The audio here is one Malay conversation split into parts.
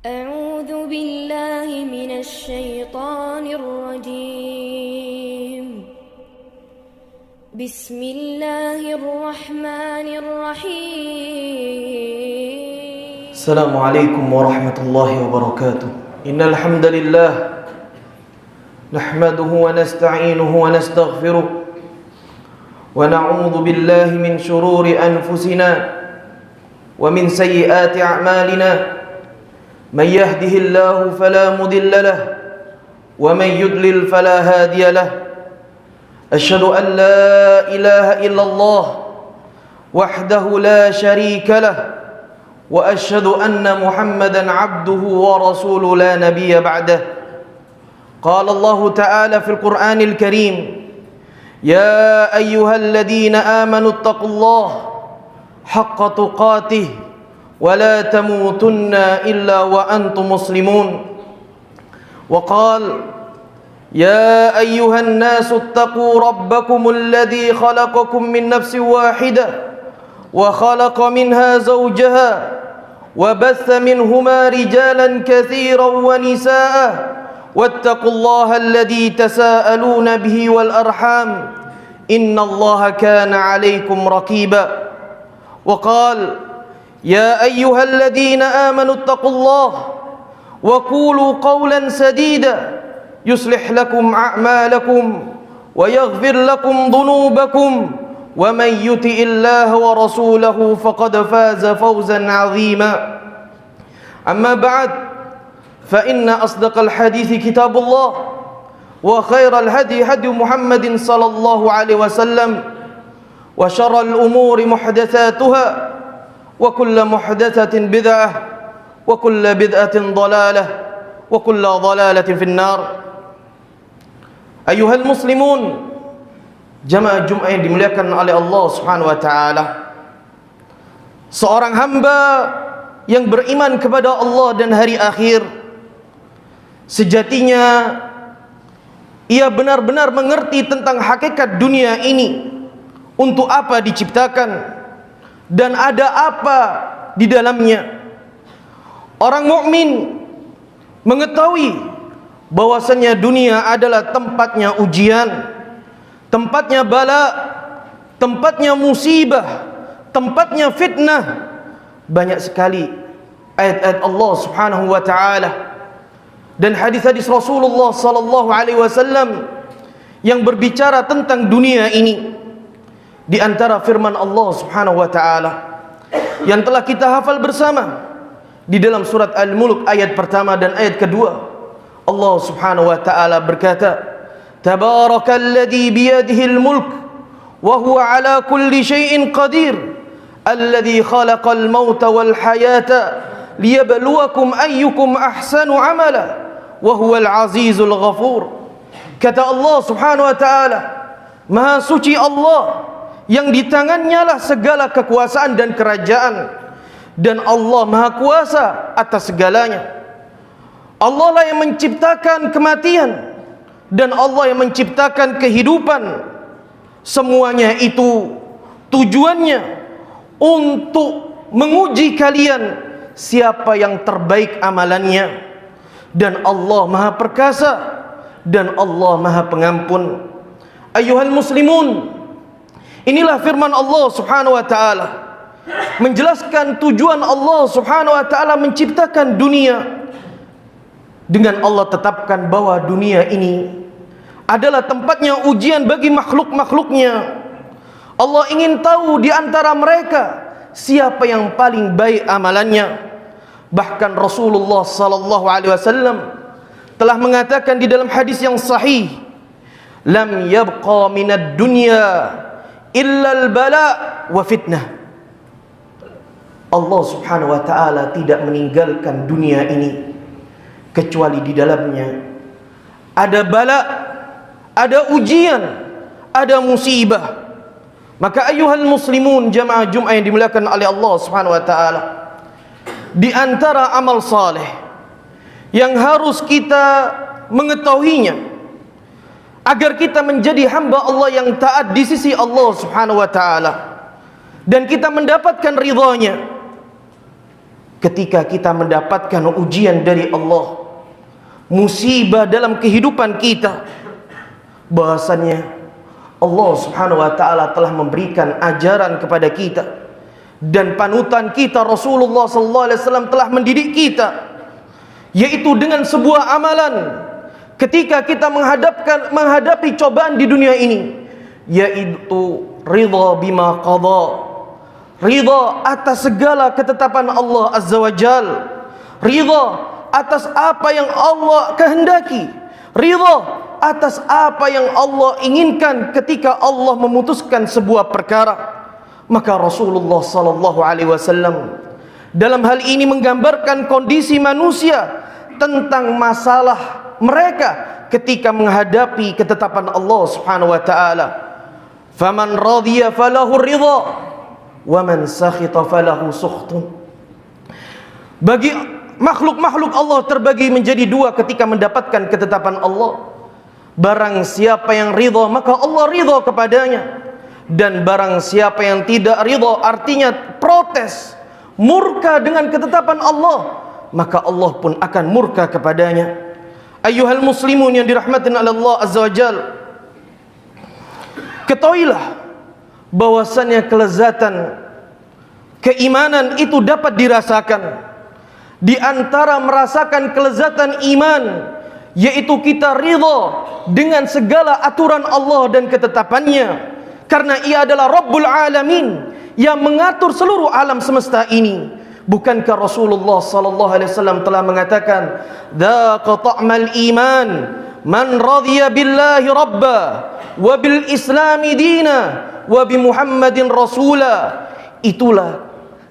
أعوذ بالله من الشيطان الرجيم بسم الله الرحمن الرحيم السلام عليكم ورحمة الله وبركاته. إن الحمد لله نحمده ونستعينه ونستغفره ونعوذ بالله من شرور أنفسنا ومن سيئات أعمالنا. من يهده الله فلا مضل له ومن يضلل فلا هادي له. أشهد أن لا إله إلا الله وحده لا شريك له وأشهد أن محمدا عبده ورسوله لا نبي بعده. قال الله تعالى في القرآن الكريم: يا أيها الذين آمنوا اتقوا الله حق تقاته ولا تموتن إلا وأنتم مسلمون. وقال: يا أيها الناس اتقوا ربكم الذي خلقكم من نفس واحدة وخلق منها زوجها وبث منهما رجالا كثيرا ونساء واتقوا الله الذي تساءلون به والأرحام إن الله كان عليكم رقيبا. وقال: يا أيها الذين آمنوا اتقوا الله وقولوا قولا سديدا يصلح لكم أعمالكم ويغفر لكم ذنوبكم ومن يطع الله ورسوله فقد فاز فوزا عظيما. أما بعد، فإن أصدق الحديث كتاب الله وخير الهدي هدي محمد صلى الله عليه وسلم وشر الأمور محدثاتها وكل محدثة بدعة وكل بدعة ضلالة وكل ضلالة في النار. Ayuhal muslimun, jamaah Jumat yang dimuliakan oleh Allah Subhanahu wa taala. Seorang hamba yang beriman kepada Allah dan hari akhir, sejatinya ia benar-benar mengerti tentang hakikat dunia ini, untuk apa diciptakan dan ada apa di dalamnya. Orang mukmin mengetahui bahwasanya dunia adalah tempatnya ujian, tempatnya bala, tempatnya musibah, tempatnya fitnah. Banyak sekali ayat-ayat Allah Subhanahu wa taala dan hadis-hadis Rasulullah sallallahu alaihi wasallam yang berbicara tentang dunia ini. Di antara firman Allah Subhanahu wa taala yang telah kita hafal bersama di dalam surat Al-Mulk ayat pertama dan ayat kedua, Allah Subhanahu wa taala berkata: Tabarakalladzi biyadihil mulk wa huwa ala kulli syai'in qadir alladzi khalaqal mauta wal hayata liyabluwakum ayyukum ahsanu amala wa huwal azizul ghafur. Kata Allah Subhanahu wa taala, Maha suci Allah yang di tangannya lah segala kekuasaan dan kerajaan, dan Allah Maha kuasa atas segalanya. Allah lah yang menciptakan kematian dan Allah yang menciptakan kehidupan. Semuanya itu tujuannya untuk menguji kalian siapa yang terbaik amalannya. Dan Allah Maha perkasa dan Allah Maha pengampun. Ayuhal muslimun, inilah firman Allah Subhanahu wa taala menjelaskan tujuan Allah Subhanahu wa taala menciptakan dunia. Dengan Allah tetapkan bahwa dunia ini adalah tempatnya ujian bagi makhluk-makhluknya. Allah ingin tahu di antara mereka siapa yang paling baik amalannya. Bahkan Rasulullah sallallahu alaihi wasallam telah mengatakan di dalam hadis yang sahih, lam yabqa minad dunya illa al-bala wa fitnah. Allah Subhanahu wa taala tidak meninggalkan dunia ini kecuali di dalamnya ada bala, ada ujian, ada musibah. Maka ayuhal muslimun, jamaah Jumat yang dimuliakan oleh Allah Subhanahu wa taala, di antara amal saleh yang harus kita mengetahuinya agar kita menjadi hamba Allah yang taat di sisi Allah Subhanahu wa taala dan kita mendapatkan ridhanya, ketika kita mendapatkan ujian dari Allah, musibah dalam kehidupan kita, bahwasannya Allah Subhanahu wa taala telah memberikan ajaran kepada kita, dan panutan kita Rasulullah sallallahu alaihi wasallam telah mendidik kita, yaitu dengan sebuah amalan ketika kita menghadapi cobaan di dunia ini, yaitu ridha bima qada, ridha atas segala ketetapan Allah Azza wa Jal, ridha atas apa yang Allah kehendaki, ridha atas apa yang Allah inginkan ketika Allah memutuskan sebuah perkara. Maka Rasulullah sallallahu alaihi wasallam dalam hal ini menggambarkan kondisi manusia tentang masalah mereka ketika menghadapi ketetapan Allah Subhanahu wa taala. Faman radiya falahu ridha wa man sakhita falahu sukhtun. Bagi makhluk-makhluk Allah terbagi menjadi dua ketika mendapatkan ketetapan Allah. Barang siapa yang ridha, maka Allah ridha kepadanya. Dan barang siapa yang tidak ridha, artinya protes, murka dengan ketetapan Allah, maka Allah pun akan murka kepadanya. Ayyuhal muslimun yang dirahmatin oleh Allah Azza wa Jal, ketahuilah bahwasannya kelezatan keimanan itu dapat dirasakan. Di antara merasakan kelezatan iman, yaitu kita ridha dengan segala aturan Allah dan ketetapannya, karena Ia adalah Rabbul Alamin yang mengatur seluruh alam semesta ini. Bukankah Rasulullah sallallahu alaihi wasallam telah mengatakan, "Dzaqa ta'mal iman man radhiya billahi rabba wa bil islami dina wa bi Muhammadin rasula." Itulah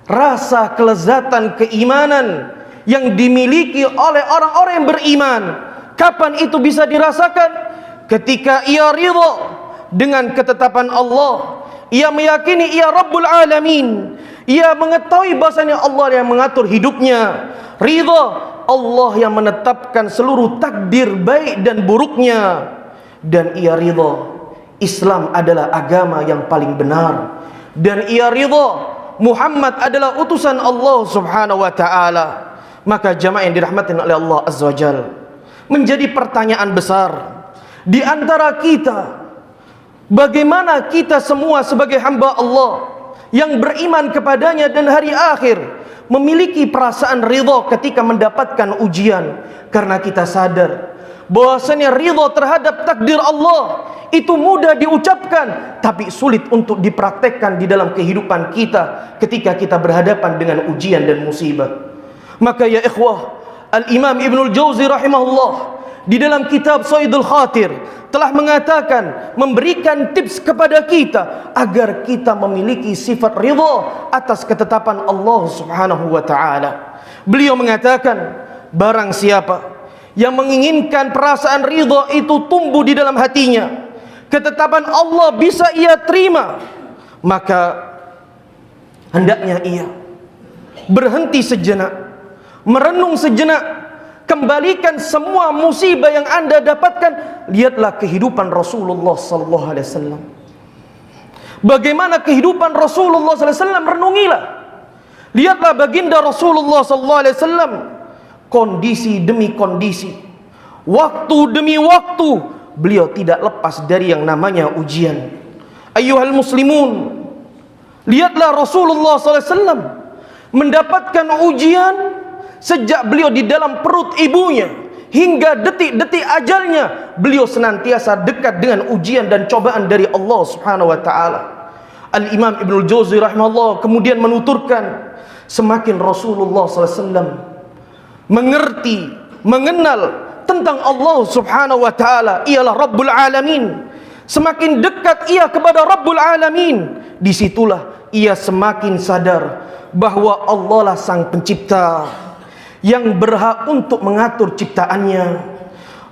rasa kelezatan keimanan yang dimiliki oleh orang-orang yang beriman. Kapan itu bisa dirasakan? Ketika ia ridha dengan ketetapan Allah, ia meyakini ia Rabbul Alamin, ia mengetahui bahasanya Allah yang mengatur hidupnya, ridha Allah yang menetapkan seluruh takdir baik dan buruknya, dan ia ridha Islam adalah agama yang paling benar, dan ia ridha Muhammad adalah utusan Allah Subhanahu wa taala. Maka jamaah yang dirahmati oleh Allah Azza wa Jalla, menjadi pertanyaan besar di antara kita, bagaimana kita semua sebagai hamba Allah yang beriman kepadanya dan hari akhir memiliki perasaan ridha ketika mendapatkan ujian, karena kita sadar bahwasanya ridha terhadap takdir Allah itu mudah diucapkan tapi sulit untuk dipraktekkan di dalam kehidupan kita ketika kita berhadapan dengan ujian dan musibah. Maka ya ikhwah, Al-Imam Ibnul Jauzi rahimahullah di dalam kitab Saidul Khatir telah mengatakan, memberikan tips kepada kita agar kita memiliki sifat ridha atas ketetapan Allah Subhanahu wa taala. Beliau mengatakan, barang siapa yang menginginkan perasaan ridha itu tumbuh di dalam hatinya, ketetapan Allah bisa ia terima, maka hendaknya ia berhenti sejenak, merenung sejenak, kembalikan semua musibah yang anda dapatkan. Lihatlah kehidupan Rasulullah sallallahu alaihi wasallam. Bagaimana kehidupan Rasulullah sallallahu alaihi wasallam, renungilah. Lihatlah baginda Rasulullah sallallahu alaihi wasallam, kondisi demi kondisi, waktu demi waktu, beliau tidak lepas dari yang namanya ujian. Ayyuhal muslimun, lihatlah Rasulullah sallallahu alaihi wasallam mendapatkan ujian sejak beliau di dalam perut ibunya hingga detik-detik ajalnya. Beliau senantiasa dekat dengan ujian dan cobaan dari Allah Subhanahu wa taala. Al-Imam Ibnul Jauzi rahimahullah kemudian menuturkan, semakin Rasulullah sallallahu alaihi wasallam mengerti, mengenal tentang Allah Subhanahu wa taala ialah Rabbul Alamin, semakin dekat ia kepada Rabbul Alamin, disitulah ia semakin sadar bahwa Allah lah sang pencipta yang berhak untuk mengatur ciptaannya.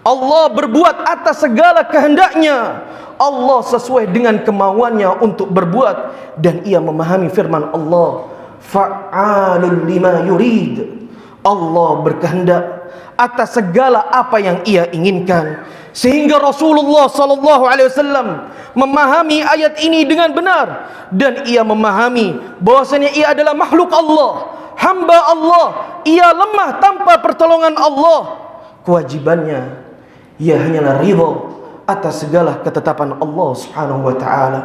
Allah berbuat atas segala kehendaknya. Allah sesuai dengan kemauannya untuk berbuat, dan ia memahami firman Allah, fa'alul lima yurid. Allah berkehendak atas segala apa yang ia inginkan. Sehingga Rasulullah sallallahu alaihi wasallam memahami ayat ini dengan benar, dan ia memahami bahwasanya ia adalah makhluk Allah, hamba Allah, ia lemah tanpa pertolongan Allah. Kewajibannya ia hanyalah ridha atas segala ketetapan Allah Subhanahu wa taala.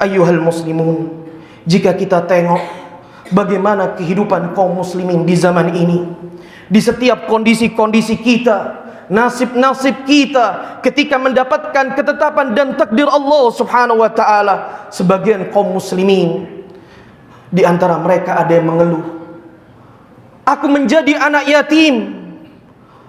Ayyuhal muslimun, jika kita tengok bagaimana kehidupan kaum muslimin di zaman ini, di setiap kondisi-kondisi kita, nasib-nasib kita ketika mendapatkan ketetapan dan takdir Allah Subhanahu wa taala, sebagian kaum muslimin di antara mereka ada yang mengeluh, aku menjadi anak yatim,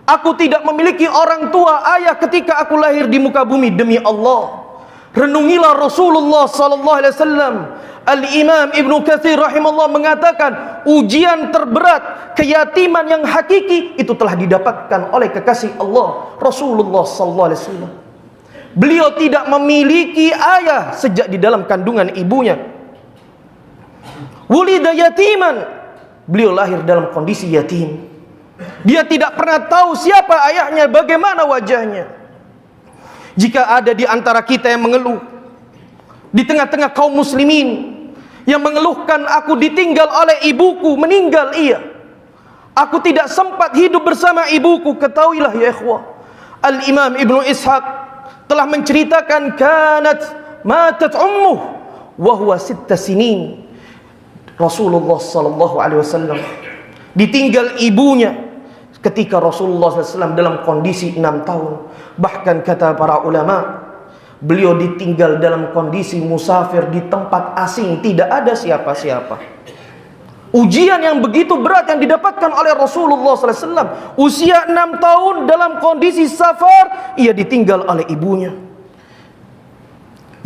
aku tidak memiliki orang tua ayah ketika aku lahir di muka bumi. Demi Allah, renungilah Rasulullah sallallahu alaihi wasallam. Al-Imam Ibnu Katsir rahimahullah mengatakan, ujian terberat keyatiman yang hakiki itu telah didapatkan oleh kekasih Allah Rasulullah sallallahu alaihi wasallam. Beliau tidak memiliki ayah sejak di dalam kandungan ibunya. Wulida yatiman, beliau lahir dalam kondisi yatim. Dia tidak pernah tahu siapa ayahnya, bagaimana wajahnya. Jika ada di antara kita yang mengeluh, di tengah-tengah kaum muslimin yang mengeluhkan, aku ditinggal oleh ibuku, meninggal ia, aku tidak sempat hidup bersama ibuku, ketahuilah ya ikhwah, Al-Imam Ibnu Ishaq telah menceritakan, kanat matat ummuh wa huwa 6 sinin. Rasulullah sallallahu alaihi wasallam ditinggal ibunya ketika Rasulullah SAW dalam kondisi 6 tahun. Bahkan kata para ulama, beliau ditinggal dalam kondisi musafir di tempat asing, tidak ada siapa-siapa. Ujian yang begitu berat yang didapatkan oleh Rasulullah SAW. Usia 6 tahun dalam kondisi safar, ia ditinggal oleh ibunya.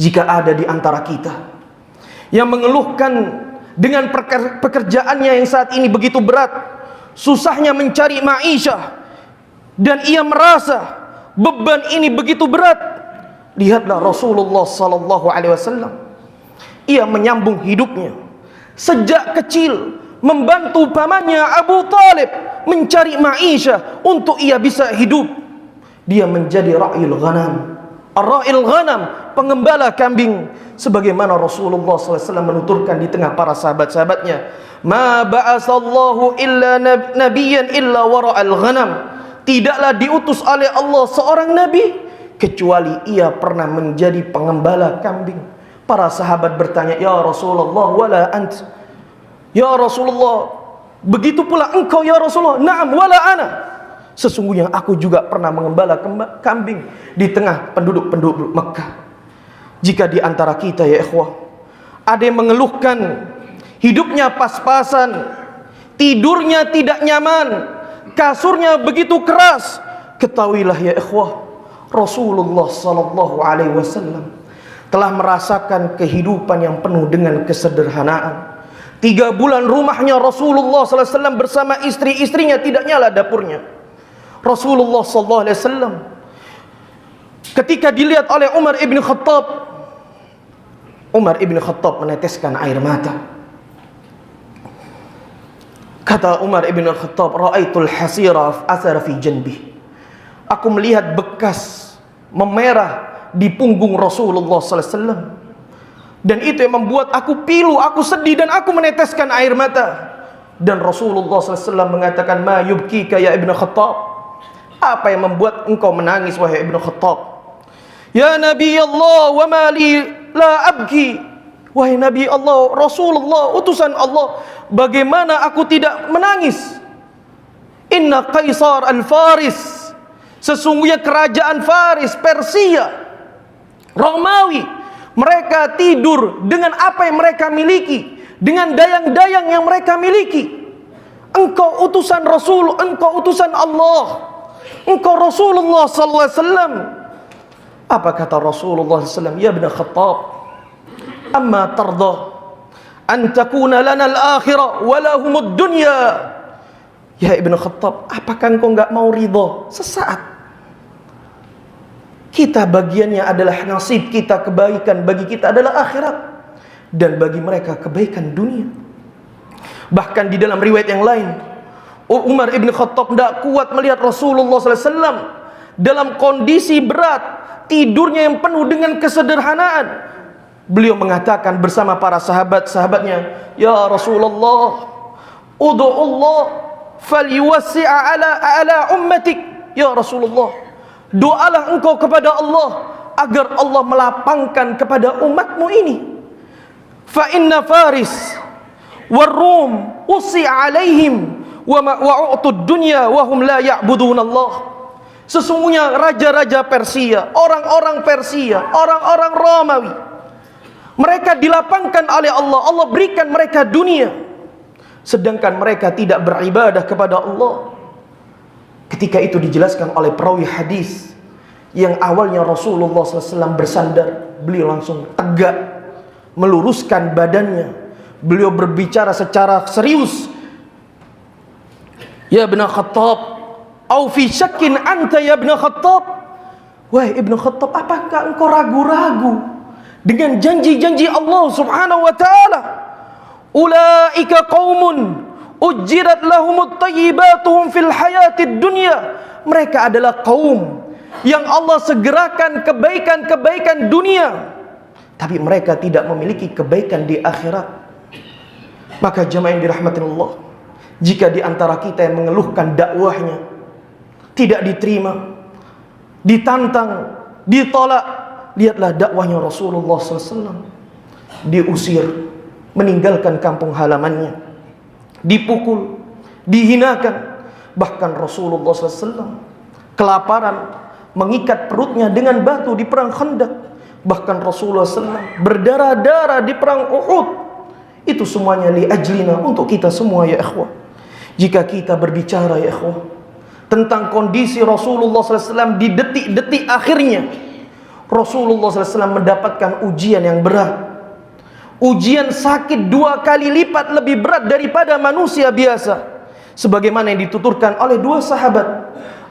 Jika ada di antara kita yang mengeluhkan dengan pekerjaannya yang saat ini begitu berat, susahnya mencari ma'isyah, dan ia merasa beban ini begitu berat, lihatlah Rasulullah sallallahu alaihi wasallam. Ia menyambung hidupnya sejak kecil, membantu pamannya Abu Talib mencari ma'isyah untuk ia bisa hidup. Dia menjadi ra'il ghanam, ar-ra'il ghanam, pengembala kambing, sebagaimana Rasulullah SAW menuturkan di tengah para sahabat-sahabatnya, ma ba'asallahu illa nabiyyan illa wara'al ghanam, tidaklah diutus oleh Allah seorang nabi kecuali ia pernah menjadi pengembala kambing. Para sahabat bertanya, ya Rasulullah, wala ant, ya Rasulullah, begitu pula engkau ya Rasulullah? Na'am, wala ana, sesungguhnya aku juga pernah mengembala kambing di tengah penduduk-penduduk Mekah. Jika di antara kita ya ikhwah ada yang mengeluhkan hidupnya pas-pasan, tidurnya tidak nyaman, kasurnya begitu keras, ketahuilah ya ikhwah, Rasulullah sallallahu alaihi wasallam telah merasakan kehidupan yang penuh dengan kesederhanaan. 3 bulan rumahnya Rasulullah sallallahu alaihi wasallam bersama istri-istrinya tidak nyala dapurnya. Rasulullah sallallahu alaihi wasallam ketika dilihat oleh Umar ibn Khattab, Umar ibn Khattab meneteskan air mata. Kata Umar ibn Khattab, ra'aitul hasira athara fi janbi, aku melihat bekas memerah di punggung Rasulullah sallallahu alaihi wasallam, dan itu yang membuat aku pilu, aku sedih, dan aku meneteskan air mata. Dan Rasulullah sallallahu alaihi wasallam mengatakan, ma yubkika ya ibn Khattab, apa yang membuat engkau menangis wahai ibn Khattab? Ya Nabi Allah, wa ma li la abki, wahai Nabi Allah, Rasulullah, utusan Allah, bagaimana aku tidak menangis? Inna Qaisar al-Faris, sesungguhnya kerajaan Faris, Persia, Romawi, mereka tidur dengan apa yang mereka miliki, dengan dayang-dayang yang mereka miliki. Engkau utusan Rasul, engkau utusan Allah, engkau Rasulullah sallallahu alaihi wasallam. Apa kata Rasulullah SAW? Ya ibn Khattab, amma tarda an takuna lana al-akhirah wa lahumud dunya. Ya ibn Khattab, apakah engkau enggak mau ridha sesaat kita bagiannya adalah nasib kita, kebaikan bagi kita adalah akhirat, dan bagi mereka kebaikan dunia. Bahkan di dalam riwayat yang lain, Umar ibn Khattab tidak kuat melihat Rasulullah SAW dalam kondisi berat, tidurnya yang penuh dengan kesederhanaan. Beliau mengatakan bersama para sahabat-sahabatnya, "Ya Rasulullah, ud'ullah falyuwassi'a ala ummatik." Ya Rasulullah, doalah engkau kepada Allah agar Allah melapangkan kepada umatmu ini. Fa inna Faris war Rum usi'a alaihim wa u'tud dunya wa hum la ya'budun Allah. Sesungguhnya raja-raja Persia, orang-orang Persia, orang-orang Romawi, mereka dilapangkan oleh Allah, Allah berikan mereka dunia, sedangkan mereka tidak beribadah kepada Allah. Ketika itu dijelaskan oleh perawi hadis yang awalnya Rasulullah SAW bersandar, beliau langsung tegak, meluruskan badannya, beliau berbicara secara serius. Ya Ibn Khattab, au fi syakkin anta ya Ibn Khattab. Wahai Ibn Khattab, apakah engkau ragu-ragu dengan janji-janji Allah Subhanahu wa taala? Ulaika qaumun ujjirat lahumut thayyibatuhum fil hayatid dunya. Mereka adalah kaum yang Allah segerakan kebaikan-kebaikan dunia, tapi mereka tidak memiliki kebaikan di akhirat. Maka jemaah yang dirahmati Allah, jika di antara kita yang mengeluhkan dakwahnya tidak diterima, ditantang, ditolak, lihatlah dakwahnya Rasulullah SAW. Diusir, meninggalkan kampung halamannya, dipukul, dihinakan. Bahkan Rasulullah SAW kelaparan, mengikat perutnya dengan batu di perang Khandaq. Bahkan Rasulullah SAW berdarah-darah di perang Uhud. Itu semuanya li ajlina, untuk kita semua ya ikhwah. Jika kita berbicara ya ikhwah tentang kondisi Rasulullah SAW di detik-detik akhirnya, Rasulullah SAW mendapatkan ujian yang berat. Ujian sakit 2 kali lipat lebih berat daripada manusia biasa. Sebagaimana yang dituturkan oleh 2 sahabat,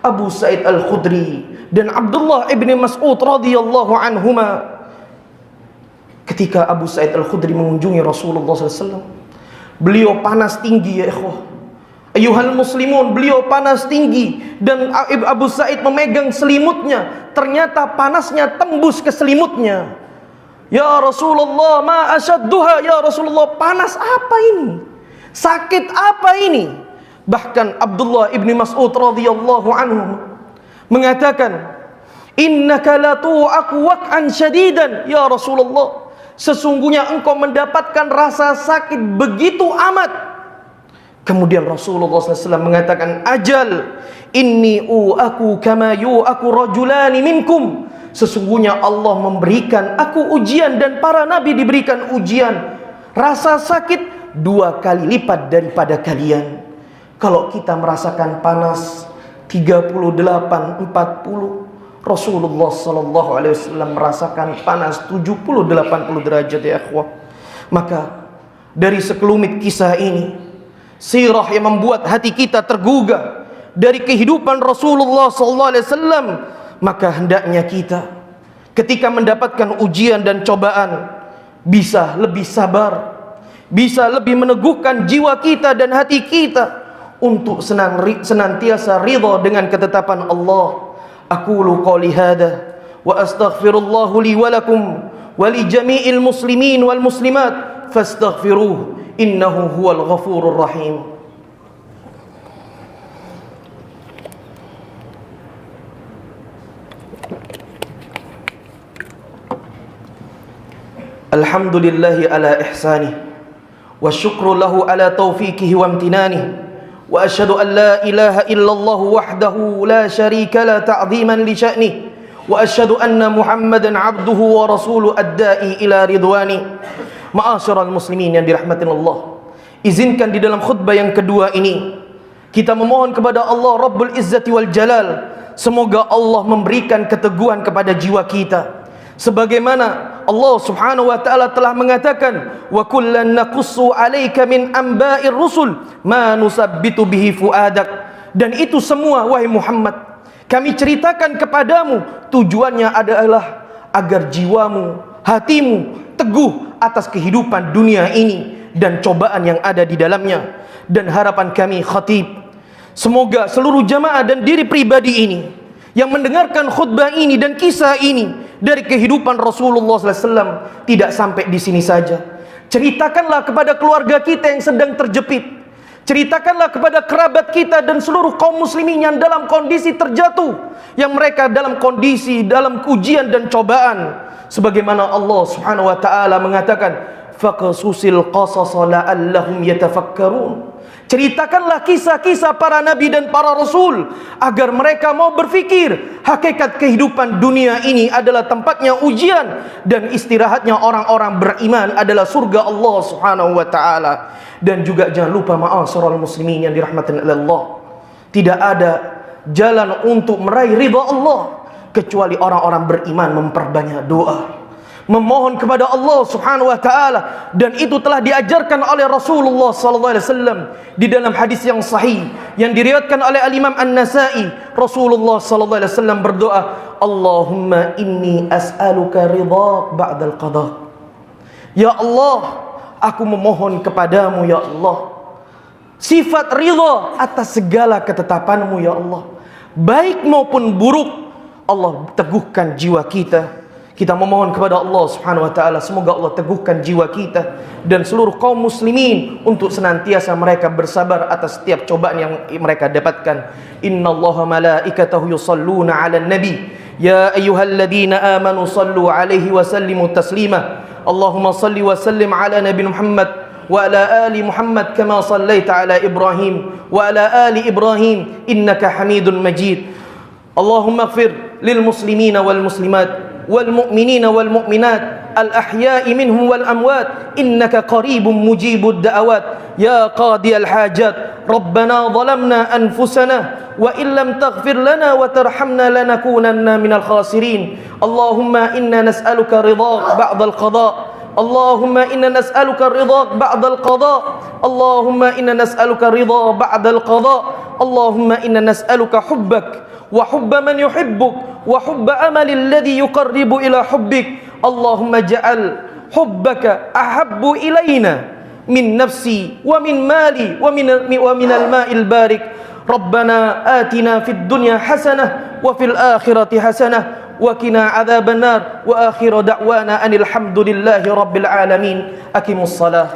Abu Sa'id Al-Khudri dan Abdullah ibn Mas'ud radhiyallahu anhuma. Ketika Abu Sa'id Al-Khudri mengunjungi Rasulullah SAW, beliau panas tinggi ya ikhwah. Ayuhal muslimun, beliau panas tinggi, dan Abu Sa'id memegang selimutnya. Ternyata panasnya tembus ke selimutnya. Ya Rasulullah, ma asyadduha, ya Rasulullah, panas apa ini? Sakit apa ini? Bahkan Abdullah ibn Mas'ud radhiyallahu anhu mengatakan, innaka la tu'aku waq'an syadidan ya Rasulullah, sesungguhnya engkau mendapatkan rasa sakit begitu amat. Kemudian Rasulullah SAW mengatakan, ajal inni u'aku kama yu'aku rajulani minkum, sesungguhnya Allah memberikan aku ujian dan para nabi diberikan ujian, rasa sakit 2 kali lipat daripada kalian. Kalau kita merasakan panas 38, 40, Rasulullah SAW merasakan panas 70, 80 derajat ya akhwah. Maka dari sekelumit kisah ini, sirah yang membuat hati kita tergugah dari kehidupan Rasulullah SAW, maka hendaknya kita ketika mendapatkan ujian dan cobaan bisa lebih sabar, bisa lebih meneguhkan jiwa kita dan hati kita untuk senantiasa ridha dengan ketetapan Allah. Aqulu qouli hadza wa astaghfirullahu li wa lakum wa li jami'il muslimin wal muslimat fastaghfiruhu innahu huwal ghafurur rahim. Alhamdulillahi ala ihsanih wa syukru lahu ala taufiqihi wa amtinanih. Wa asyhadu an la ilaha illallah wahdahu la syarika la ta'dhiman li sya'nih. Wa asyhadu anna Muhammadan abduhu wa rasuluhu ad-da'i ila ridwani. Ma'asyiral muslimin yang dirahmati Allah, izinkan di dalam khutbah yang kedua ini kita memohon kepada Allah Rabbul Izzati wal Jalal, semoga Allah memberikan keteguhan kepada jiwa kita, sebagaimana Allah Subhanahu wa taala telah mengatakan, wa kullan naqussu 'alaika min amba'ir rusul ma nusabbitu bihi fuadak. Dan itu semua wahai Muhammad kami ceritakan kepadamu, tujuannya adalah agar jiwamu, hatimu teguh atas kehidupan dunia ini dan cobaan yang ada di dalamnya. Dan harapan kami khatib, Semoga seluruh jamaah dan diri pribadi ini yang mendengarkan khutbah ini dan kisah ini dari kehidupan Rasulullah SAW tidak sampai di sini saja. Ceritakanlah kepada keluarga kita yang sedang terjepit. Ceritakanlah kepada kerabat kita dan seluruh kaum muslimin yang dalam kondisi terjatuh, yang mereka dalam kondisi dalam ujian dan cobaan. Sebagaimana Allah Subhanahu wa taala mengatakan, faqasusil qasasa la'allahum yatafakkarun. Ceritakanlah kisah-kisah para nabi dan para rasul agar mereka mau berfikir hakikat kehidupan dunia ini adalah tempatnya ujian dan istirahatnya orang-orang beriman adalah surga Allah Subhanahu wa taala. Dan juga jangan lupa ma'asyiral muslimin yang dirahmati Allah, tidak ada jalan untuk meraih ridha Allah kecuali orang-orang beriman memperbanyak doa, memohon kepada Allah Subhanahu wa taala, dan itu telah diajarkan oleh Rasulullah sallallahu alaihi wasallam di dalam hadis yang sahih yang diriwayatkan oleh Al-Imam An-Nasa'i. Rasulullah sallallahu alaihi wasallam berdoa, Allahumma inni as'aluka ridha ba'dal qada. Ya Allah, aku memohon kepadamu ya Allah sifat ridha atas segala ketetapanmu ya Allah, baik maupun buruk. Allah teguhkan jiwa kita. Kita memohon kepada Allah Subhanahu wa taala semoga Allah teguhkan jiwa kita dan seluruh kaum muslimin untuk senantiasa mereka bersabar atas setiap cobaan yang mereka dapatkan. Innallaha malaikatahu yusalluna 'alan nabi ya ayyuhalladzina amanu sallu 'alaihi wa sallimu taslima. Allahumma salli wa sallim 'ala nabi Muhammad wa ala ali Muhammad kama sallaita 'ala Ibrahim wa ala ali Ibrahim innaka Hamidun Majid. Allahumma ighfir lil muslimina wal muslimat والمؤمنين والمؤمنات الأحياء منهم والأموات إنك قريب مجيب الدعوات يا قاضي الحاجات ربنا ظلمنا أنفسنا وإن لم تغفر لنا وترحمنا لنكونن من الخاسرين اللهم إنا نسألك رضاك بعد القضاء اللهم إنا نسألك رضاك بعد القضاء اللهم إنا نسألك رضا بعد القضاء اللهم إنا نسألك حبك وحب من يحبك وحب أمل الذي يقرب إلى حبك اللهم اجعل حبك أحب إلينا من نفسي ومن مالي ومن الماء البارك ربنا آتنا في الدنيا حسنة وفي الآخرة حسنة وقنا عذاب النار وآخر دعوانا أن الحمد لله رب العالمين أقيموا الصلاة